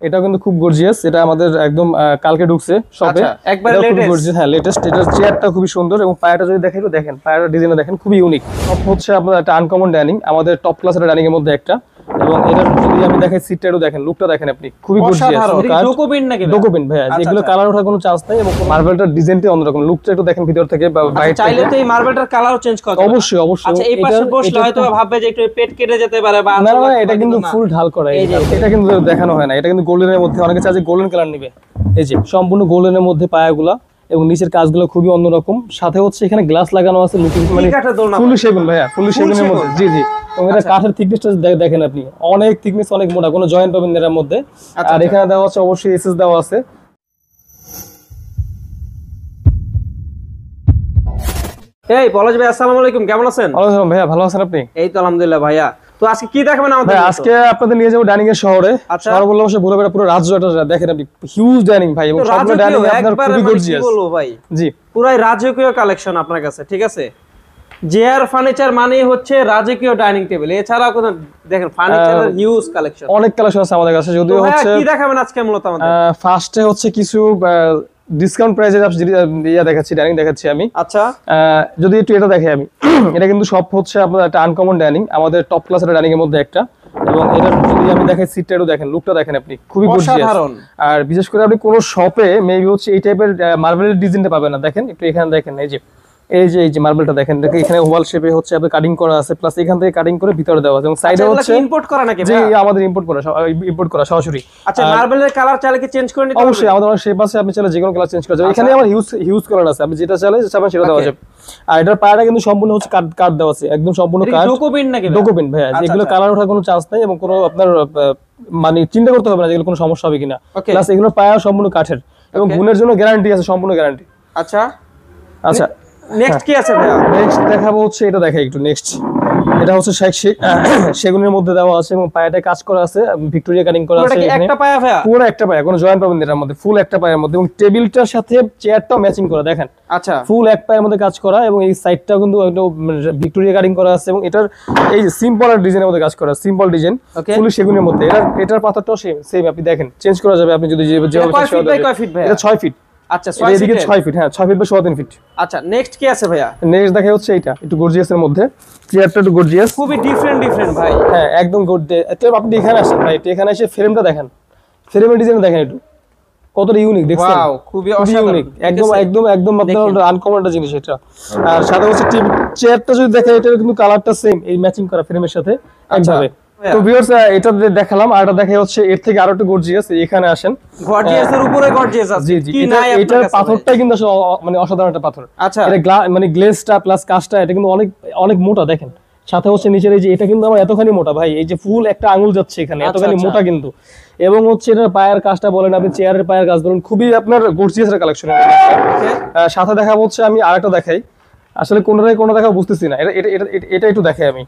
এটা কিন্তু খুব গর্জিয়াস, এটা আমাদের একদম কালকে ঢুকছে শপে। আচ্ছা, একবারে খুব লেটেস্ট। গর্জিয়াস, হ্যাঁ লেটেস্ট। এটার চেয়ারটা খুবই সুন্দর এবং পায়াটা যদি দেখেন, একটু দেখেন পায়ার ডিজাইনটা দেখেন, খুবই ইউনিক। টপ হচ্ছে আপনার একটা আনকমন ডাইনিং, আমাদের টপ ক্লাসের ডাইনিং এর মধ্যে একটা। এবং এটার যদি আমি দেখাই সিটটা একটু দেখেন, লুকটা দেখেন আপনি, খুবই গর্জিয়াস। ডোকোপিন নাকি? ডোকোপিন ভাইয়া, যেগুলো কালার ওঠার কোনো চান্স নাই। এবং মার্বেলটার ডিজাইনটা অন্যরকম, লুকটা একটু দেখেন ভিতর থেকে বা বাইরে। চাইলে তো এই মার্বেলটার কালারও চেঞ্জ করা যাবে। অবশ্যই অবশ্যই। আচ্ছা, এই পাশে বসলে হয়তো ভাববে যে একটু পেট কেটে যেতে পারে বা না না, এটা কিন্তু ফুল ঢাল করা, এটা কিন্তু দেখানো হয় না। এটা কিন্তু গোল্ডেনের মধ্যে, অনেকে চায় যে গোল্ডেন কালার নিবে, এই যে সম্পূর্ণ গোল্ডেনের মধ্যে পায়াগুলা এবং নিচের কাজগুলো খুবই অন্যরকম। সাথে হচ্ছে এখানে গ্লাস লাগানো আছে, লুকিং মানে ফুল সেগুন ভাইয়া, ফুল সেগুনের মধ্যে। জি জি। এবং এটা কাঠের থিকনেসটা দেখেন আপনি, অনেক থিকনেস, অনেক মোটা, কোনো জয়েন্ট পাবেন এর মধ্যে। আর এখানে দেওয়া আছে অবশ্যই এসএস দেওয়া আছে। এই পলাশ ভাই, আসসালামু আলাইকুম, কেমন আছেন? ওয়ালাইকুম আসসালাম ভাইয়া, ভালো আছেন আপনি? এই তো আলহামদুলিল্লাহ ভাইয়া। তো আজকে কি দেখাবেন আমাদের? আজকে আপনাদের নিয়ে যাবো ডাইনিং এর শহরে। শহর বললে অবশ্যই ঘুরে বেড়া পুরো রাজকীয়টা দেখেন আপনি, হিউজ ডাইনিং ভাই, এবং সবগুলো ডাইনিং আপনার খুবই গর্জিয়াস। কি বলবো ভাই, জি পুরাই রাজকীয় কালেকশন আপনার কাছে, ঠিক আছে? জেআর ফার্নিচার মানে হচ্ছে রাজকীয় ডাইনিং টেবিল, এছাড়া কোনো দেখেন ফার্নিচারের হিউজ কালেকশন, অনেক কালেকশন আছে আমাদের কাছে। যদিও হচ্ছে কি দেখাবেন আজকে মূলত আমাদের? ফার্স্টে হচ্ছে কিছু ডিসকাউন্ট প্রাইসে দেখাচ্ছি, ডাইনিং দেখাচ্ছি আমি। আচ্ছা, যদি একটু এটা দেখে আমি, এটা কিন্তু সব হচ্ছে আপনার একটা আনকমন ডাইনিং, আমাদের টপ ক্লাসের ডাইনিং এর মধ্যে একটা। এবং এটার যদি আমি দেখাই সিটটা একটু দেখেন, লুকটা দেখেন আপনি, খুবই গর্জিয়াস। আর বিশেষ করে আপনি কোনো শপে মেবি হচ্ছে এই টাইপের মার্বেলের ডিজাইনটা পাবেন না। দেখেন একটু এখানে দেখেন, এই যে মার্বেলটা দেখেন, এখানে ওভাল শেপে হচ্ছে আপনাদের কাটিং করা আছে, প্লাস এখান থেকে কাটিং করে ভিতরে দেওয়া আছে, এবং সাইডে হচ্ছে ইম্পোর্ট করা নাকি? জি, আমাদের ইম্পোর্ট করা সরাসরি। আচ্ছা, মার্বেলের কালার চাইলে কি চেঞ্জ করে নিতে পারবেন? অবশ্যই, আমাদের শেপ আছে, আপনি চাইলে যে কোনো কালার চেঞ্জ করা যাবে। এখানে আমার হিউজ কালার আছে, আপনি যেটা চাইলে সেটা দেওয়া যাবে। আর এটার পায়াটা কিন্তু সম্পূর্ণ হচ্ছে কাট দেওয়া আছে, একদম সম্পূর্ণ কাট। ডোকোপিন নাকি? ডোকোপিন ভাইয়া, যেগুলো কালার ওঠার কোনো চান্স নাই এবং কোনো আপনার মানে চিন্তা করতে হবে না যেগুলো কোনো সমস্যা হবে কিনা। প্লাস এগুলোর পায়া সম্পূর্ণ কাঠের এবং গুণের জন্য গ্যারান্টি আছে, সম্পূর্ণ গ্যারান্টি। আচ্ছা আচ্ছা, নেক্সট কি আছে ভাইয়া? নেক্সট দেখাবো হচ্ছে এটা, দেখাই একটু নেক্সট। এটা হচ্ছে সেগুনের মধ্যে দেওয়া আছে এবং পায়াটা কাজ করা আছে, ভিক্টোরিয়া কাটিং করা আছে। একটা পায়া ভাইয়া, পুরো একটা পায়া, কোনো জয়েন্ট পাবেন এর মধ্যে, ফুল একটা পায়ের মধ্যে। এবং টেবিলটার সাথে চেয়ারটাও ম্যাচিং করা, দেখেন। আচ্ছা, ফুল এক পায়ের মধ্যে কাজ করা, এবং এই সাইডটাও কিন্তু ভিক্টোরিয়া কাটিং করা আছে। এবং এটার এই যে সিম্পল আর ডিজাইনের মধ্যে কাজ করা, সিম্পল ডিজাইন, ফুল সেগুনের মধ্যে। এটার পাথরটাও সেম, আপনি দেখেন, চেঞ্জ করা যাবে আপনি যদি যেভাবে। এটা 6 ফিট। আচ্ছা, 6 ফিট, হ্যাঁ 6 ফিট বা 3.25 ফিট। আচ্ছা, নেক্সট কি আছে ভাইয়া? নেক্সট দেখা হচ্ছে এটা একটু গর্জিয়াসের মধ্যে, চেয়ারটা একটু গর্জিয়াস, খুবই ডিফারেন্ট ভাই। হ্যাঁ একদম গর্জিয়াস। আপনি এখানে আসেন ভাই, এখানে এসে ফ্রেমটা দেখেন, ফ্রেমের ডিজাইন দেখেন একটু, কতটা ইউনিক দেখছেন? ওয়াও, খুবই অসাধারণ, একদম আপনার আনকমন একটা জিনিস এটা। আর সাথে হচ্ছে চেয়ারটা যদি দেখেন, এটা কিন্তু কালারটা সেম, এই ম্যাচিং করা ফ্রেমের সাথে একভাবে। তো ভিউয়ার্স, এটা দেখালাম, আর এটা দেখা হচ্ছে এর থেকে আরো একটু গর্জিয়াস। এখানে আসেন, গর্জিয়াসের উপরে গর্জিয়াস আছে। জি জি, এটার পাথরটাই কিন্তু মানে অসাধারণ একটা পাথর। আচ্ছা, এটা মানে গ্লেজটা প্লাস কাজটা, এটা কিন্তু অনেক অনেক মোটা, দেখেন। সাথে হচ্ছে নিচের এই যে, এটা কিন্তু আমার এতখানি মোটা ভাই, এই যে ফুল একটা আঙুল যাচ্ছে এখানে, এতখানি মোটা কিন্তু। এবং হচ্ছে এটার পায়ের কাজটা বলেন, আপনি চেয়ারের পায়ের কাজ বলেন, খুবই আপনার গর্জিয়াসের কালেকশন। সাথে দেখা হচ্ছে, আমি আরেকটা দেখাই, আসলে কোনটা দেখা বুঝতেছি না, এটা একটু দেখাই আমি।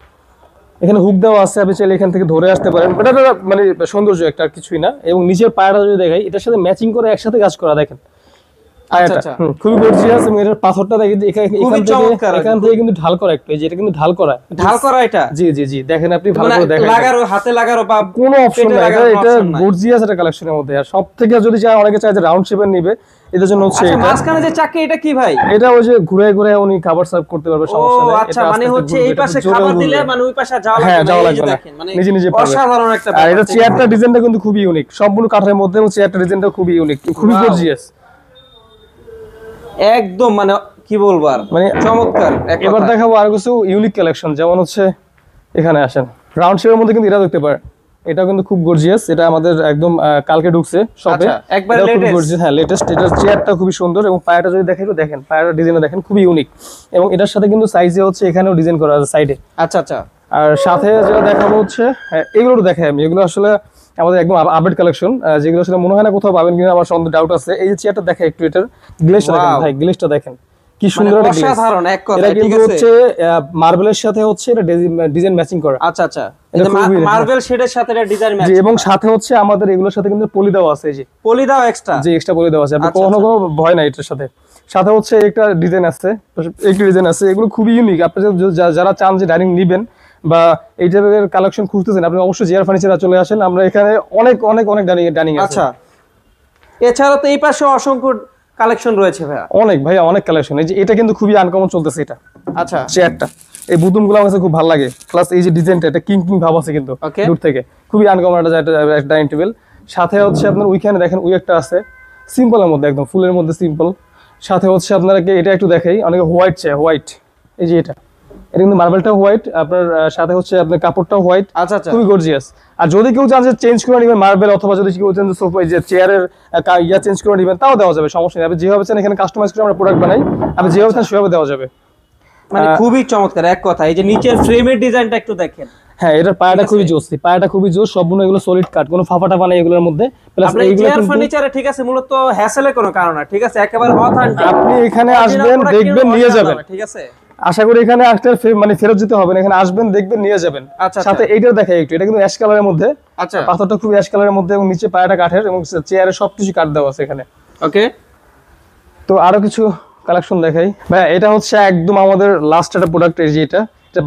এখানে হুক দেওয়া আছে, আপনি চাইলে এখান থেকে ধরে আসতে পারেন, এটা মানে সৌন্দর্য একটা, কিছুই না। এবং নিচের পায়াটা যদি দেখাই, এটার সাথে ম্যাচিং করে একসাথে কাজ করা, দেখেন খুবই গর্জিয়াস। এবং এটার পাথরটা দেখেন, এখান থেকে কিন্তু ঢাল করা একটু, এই যে এটা কিন্তু ঢাল করা এটা। জি জি জি, দেখেন আপনি ভালো করে দেখেন, হাতে লাগারও বা কোনো অপশন নাই, এটা গর্জিয়াস একটা কালেকশনের মধ্যে। আর সবথেকে যদি চায়, অনেকে চায় যে রাউন্ড শেপের নিবে, এটার জন্য হচ্ছে এটা মাঝখানে যে চাকরি, এটা কি ভাই? এটা ওই যে ঘুরে ঘুরে উনি খাবার সার্ভ করতে পারবে, সমস্যা নেই। আচ্ছা, মানে হচ্ছে এই পাশে খাবার দিলে মানে ওই পাশে যাওয়া লাগবে না, মানে নিজে পারবে। অসাধারণ একটা। আর এটা চেয়ারটা ডিজাইনটা কিন্তু খুবই ইউনিক, সম্পূর্ণ কাঠের মধ্যে, এবং চেয়ারটা ডিজাইনটা খুবই ইউনিক, খুবই গর্জিয়াস একদম, মানে কি বলবো আর, মানে চমৎকার। এবার দেখাবো আর কিছু ইউনিক কালেকশন, যেমন হচ্ছে এখানে আসেন, রাউন্ড শেপের মধ্যে কিন্তু এটা দেখতে পারেন, এটা কিন্তু খুব গর্জিয়াস। এটা আমাদের একদম কালকে ঢুকছে শপে, একবারে লেটেস্ট। হ্যাঁ লেটেস্ট। এটার চেয়ারটা খুবই সুন্দর, এবং পায়াটা যদি দেখেন, দেখেন পায়ার ডিজাইনটা দেখেন, খুবই ইউনিক। এবং এটার সাথে কিন্তু সাইজে হচ্ছে এখানেও ডিজাইন করা আছে সাইডে। আচ্ছা আচ্ছা। আর সাথে যেটা দেখাবো হচ্ছে, এগুলো দেখাই আমি, এগুলো আসলে আমাদের একদম আপডেট কালেকশন, যেগুলো আসলে মনে হয় না কোথাও পাবেন কিনা, আমার সন্দেহ ডাউট আছে। এই যে চেয়ারটা দেখেন একটু, এটার গ্লেজটা দেখেন ভাই, গ্লেজটা দেখেন কি সুন্দর একটা গ্লেজ, অসাধারণ এক কথা। এটা কিন্তু হচ্ছে মার্বেলের সাথে হচ্ছে এটা ডিজাইন ম্যাচিং করা। আচ্ছা আচ্ছা, মার্বেল শেডের সাথে এটা ডিজাইন ম্যাচ। এবং সাথে হচ্ছে আমাদের এগুলোর সাথে কিন্তু পলি দেওয়া আছে, এই যে পলি দাও এক্সট্রা, জি এক্সট্রা পলি দেওয়া আছে, আপনি কোনো ভয় নাই এটার সাথে। সাথে হচ্ছে একটা ডিজাইন আছে, এগুলো খুবই ইউনিক। আপনি যারা চান যে ডাইনিং নিবেন, বা এই টাইপের কালেকশন খুঁজতেছেন, আপনি অবশ্যই জিআর ফার্নিচারে চলে আসেন। আমরা এখানে অনেক অনেক অনেক ডাইনিং আছে। আচ্ছা, এছাড়া তো এই পাশে অসংখ্য কালেকশন রয়েছে ভাইয়া। অনেক ভাইয়া, অনেক কালেকশন। এই যে এটা কিন্তু খুবই আনকমন চলতেছে এটা। আচ্ছা, চেয়ারটা, এই বুতুমগুলো আমার কাছে খুব ভালো লাগে, প্লাস এই যে ডিজাইনটা, এটা কিং ভাব আছে কিন্তু দূর থেকে, খুবই আনকমন একটা ডাইনিং টেবিল। সাথে হচ্ছে আপনার ওইখানে দেখেন ওই একটা আছে সিম্পলের মধ্যে, একদম ফুলের মধ্যে সিম্পল। সাথে হচ্ছে আপনাকে এটা একটু দেখাই, অনেকে হোয়াইট চাই, হোয়াইট, এই যে এটা কিন্তু মার্বেলটাও হোয়াইট আপনার, সাথে হচ্ছে আপনার কাপড়টাও হোয়াইট। আচ্ছা, খুবই গর্জিয়াস। আর যদি কেউ চান যে চেঞ্জ করে নেবেন মার্বেল, অথবা যদি কেউ চান যে সোফা, এই যে চেয়ারের ইয়া চেঞ্জ করে নেবেন, তাও দেওয়া যাবে, সমস্যা নেই। আপনি যেভাবে চান এখানে কাস্টমাইজ করে আমরা প্রোডাক্ট বানাই, আপনি যেভাবে চান সেভাবে দেওয়া যাবে। মানে খুবই চমৎকার এক কথা। এই যে নিচের ফ্রেমের ডিজাইনটা একটু দেখেন। হ্যাঁ, এটার পায়াটা খুবই জোস, পায়াটা খুবই জোস, সম্পূর্ণ এগুলো সলিড কাট, কোনো ফাফাটা বানাই এগুলোর মধ্যে। প্লাস এইগুলো চেয়ার ফার্নিচারে ঠিক আছে, মূলত হ্যাসেলের কোনো কারণ না, ঠিক আছে, একেবারে অথেন্টিক। আপনি এখানে আসবেন, দেখবেন, নিয়ে যাবেন, ঠিক আছে। আশা করি এখানে আসলে মানে ফেরত যেতে হবে না, এখানে আসবেন, দেখবেন, নিয়ে যাবেন। সাথে এইটাও দেখাই একটু, এটা কিন্তু অ্যাশ কালারের মধ্যে। আচ্ছা, পাথরটা খুব অ্যাশ কালারের মধ্যে, এবং নিচে পায়াটা কাঠের, এবং চেয়ারে সবকিছু কাঠ দেওয়া আছে এখানে। ওকে, তো আরো কিছু কালেকশন দেখাই ভাই। এটা হচ্ছে একদম আমাদের লাস্ট একটা প্রোডাক্ট, এই যে এটা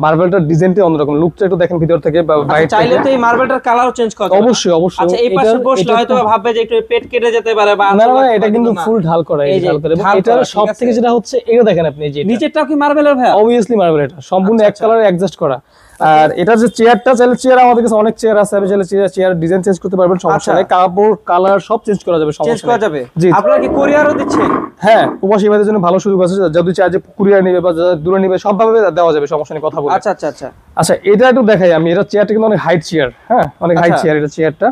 মার্বেলটার ডিজাইনটা অন্যরকম, লুকটা একটু দেখেন ভিতর থেকে বা বাইরে থেকে। চাইলে তো এই মার্বেলটার কালারও চেঞ্জ করা যাবে। অবশ্যই অবশ্যই। আচ্ছা, এই পাশে বসলে হয়তো ভাববে যে একটু পেট কেটে যেতে পারে, বা না না, এটা কিন্তু ফুল ঢাল করা, এই ঢাল করে। এটা সবথেকে যেটা হচ্ছে, এটা দেখেন আপনি, এই যে নিচেরটাও কি মার্বেলের ভাই? অবভিয়াসলি মার্বেল, এটা সম্পূর্ণ এক কালারে অ্যাডজাস্ট করা। আর এটা যে চেয়ারটা, চাইলে চেয়ার আমাদের কাছে অনেক চেয়ার আছে, আপনি চাইলে চেয়ার ডিজাইন চেঞ্জ করতে পারবেন, সমস্যা নেই। কাপড় কালার সব চেঞ্জ করা যাবে, চেঞ্জ করা যাবে। জি, আপনারা কি কুরিয়ারও দিচ্ছেন? হ্যাঁ, প্রবাসী ভাইদের জন্য ভালো সুযোগ আছে, যদি চায় যে কুরিয়ার নেবে বা দূরে নেবে, সবভাবে দেওয়া যাবে, সমস্যা নেই, কথা বলে। আচ্ছা আচ্ছা আচ্ছা আচ্ছা, এটা একটু দেখাই আমি। এটা চেয়ারটা কিন্তু অনেক হাইট চেয়ার, হ্যাঁ, অনেক হাইট চেয়ার এটা চেয়ারটা।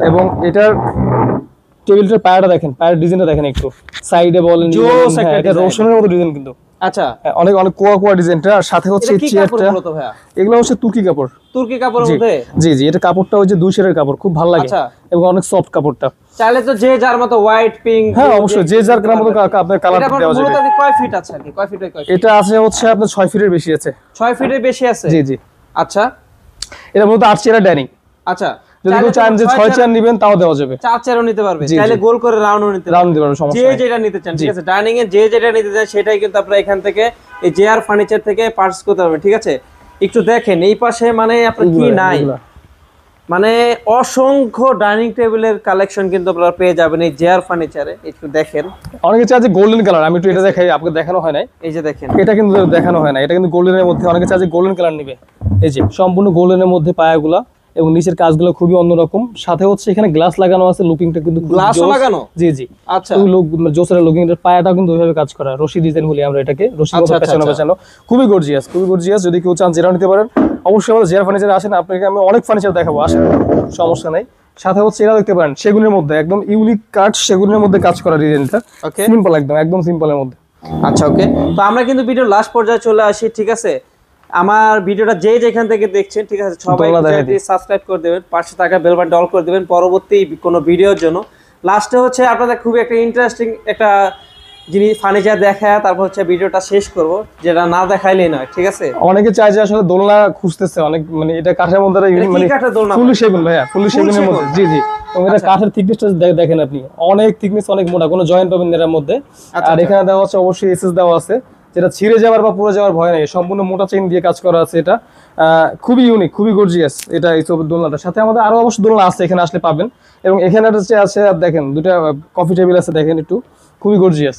এবং এটার টেবিলটার পায়াটা দেখেন, পায়ের ডিজাইনটা দেখেন একটু, সাইডে বলেন, এটা রোশনের মতো ডিজাইন কিন্তু। আচ্ছা, অনেক অনেক কোয়া ডিজাইনটা। আর সাথে হচ্ছে চেয়ারটা, এগুলো হচ্ছে তুর্কি কাপড়, তুর্কি কাপড়ের মধ্যে। জি জি, এটা কাপড়টা ওই যে 2 শেডের কাপড়, খুব ভালো লাগে, এবং অনেক সফট কাপড়টা। চাইলে তো যে যার মতো হোয়াইট, পিঙ্ক, হ্যাঁ অবশ্যই, যে যার মতো আপনার কালার দেওয়া যাবে। এটা কয় ফিট আছে আর কি, কয় ফিট? এটা আছে হচ্ছে আপনার 6 ফিটের বেশি আছে। 6 ফিটের বেশি আছে? জি জি। আচ্ছা, এটা মূলত 8 চেয়ারের ডাইনিং। আচ্ছা, যদি কেউ চান যে 6 চেয়ার নেবেন, তাও দেওয়া যাবে। 4 চেয়ারও নিতে পারবে, চাইলে গোল করে রাউন্ডও নিতে পারবে, সমস্যা নেই, যে যেটা নিতে চান, ঠিক আছে। ডাইনিং এ যে যেটা নিতে চান সেটাই কিন্তু আপনারা এখান থেকে এই জেআর ফার্নিচার থেকে পারচেজ করতে পারবেন, ঠিক আছে। একটু দেখেন এই পাশে, মানে আপনার কি নাই, মানে অসংখ্য ডাইনিং টেবিলের কালেকশন কিন্তু আপনারা পেয়ে যাবেন এই জেআর ফার্নিচারে। একটু দেখেন, অনেকে চায় যে গোল্ডেন কালার, আমি একটু এটা দেখাই, আপনাকে দেখানো হয় নাই। এই যে দেখেন, এটা কিন্তু দেখানো হয় না, এটা কিন্তু গোল্ডেনের মধ্যে। অনেকে চায় যে গোল্ডেন কালার নেবে, এই যে সম্পূর্ণ গোল্ডেনের মধ্যে পায়াগুলা, এবং নিচের কাজগুলো খুবই অন্যরকম। সাথে হচ্ছে এখানে গ্লাস লাগানো আছে, লুকিংটা কিন্তু গ্লাস লাগানো। জি জি। আচ্ছা, জোসের লুকিং, এর পায়াটাও কিন্তু ওইভাবে কাজ করা, রশি ডিজাইন বলি আমরা এটাকে, রশি মতো পেছানো। খুবই গর্জিয়াস, খুবই গর্জিয়াস। যদি কেউ চান যেটা নিতে পারেন, অবশ্যই আমাদের জেআর ফার্নিচারে আসেন, আপনাকে আমি অনেক ফার্নিচার দেখাবো, আসেন, সমস্যা নাই। সাথে হচ্ছে এটা দেখতে পারেন, সেগুনের মধ্যে একদম ইউনিক কাট, সেগুনের মধ্যে কাজ করা ডিজাইনটা, সিম্পল, একদম সিম্পলের মধ্যে। আচ্ছা, ওকে। তো আমরা কিন্তু ভিডিওর লাস্ট পর্যায়ে চলে আসি, ঠিক আছে। আমার ভিডিওটা যে যেখান থেকে দেখছেন, ঠিক আছে, সবাই সাবস্ক্রাইব করে দেবেন, পাশে থাকা বেল বাটনটা অল করে দেবেন পরবর্তী কোনো ভিডিওর জন্য। লাস্টে হচ্ছে আপনাদের খুবই একটা ইন্টারেস্টিং একটা জিনিস ফার্নিচার দেখায়, তারপর হচ্ছে ভিডিওটা শেষ করব, যেটা না দেখাইলেই নয়, ঠিক আছে। অনেকে চায় যে আসলে দোলনা খুঁজতেছে, অনেক মানে এটা কাঠের মধ্যে, মানে ফুল সেগুন ভাইয়া, ফুল সেগুনের মধ্যে। জি জি। এবং এটা কাঠের থিকনেসটা দেখেন আপনি, অনেক থিকনেস, অনেক মোটা, কোনো জয়েন্ট পাবেন এর মধ্যে। আর এখানে দেওয়া হচ্ছে অবশ্যই এসএস দেওয়া আছে, যেটা ছিঁড়ে যাওয়ার বা পুরো যাওয়ার ভয় নেই, সম্পূর্ণ মোটা চেইন দিয়ে কাজ করা আছে। এটা খুবই ইউনিক, খুবই গর্জিয়াস এটা, এই সব দোলনাটার সাথে আমাদের আরো অবশ্য দোলনা আছে, এখানে আসলে পাবেন। এবং এখানে আছে দেখেন, দুটা কফি টেবিল আছে, দেখেন একটু, খুবই গর্জিয়াস,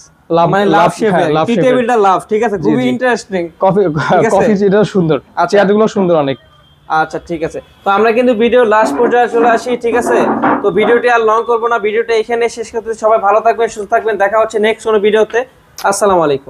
ঠিক আছে, খুবই ইন্টারেস্টিং। কফি এটা সুন্দর, চেয়ারগুলো সুন্দর অনেক। আচ্ছা, ঠিক আছে। তো আমরা কিন্তু ভিডিও লাস্ট পর্যায়ে চলে আসি, ঠিক আছে। তো ভিডিওটি আর লং করবো না, ভিডিওটা এখানে শেষ করতে। সবাই ভালো থাকবেন, সুস্থ থাকবেন, দেখা হচ্ছে নেক্সট কোনো ভিডিওতে। আসসালামু আলাইকুম।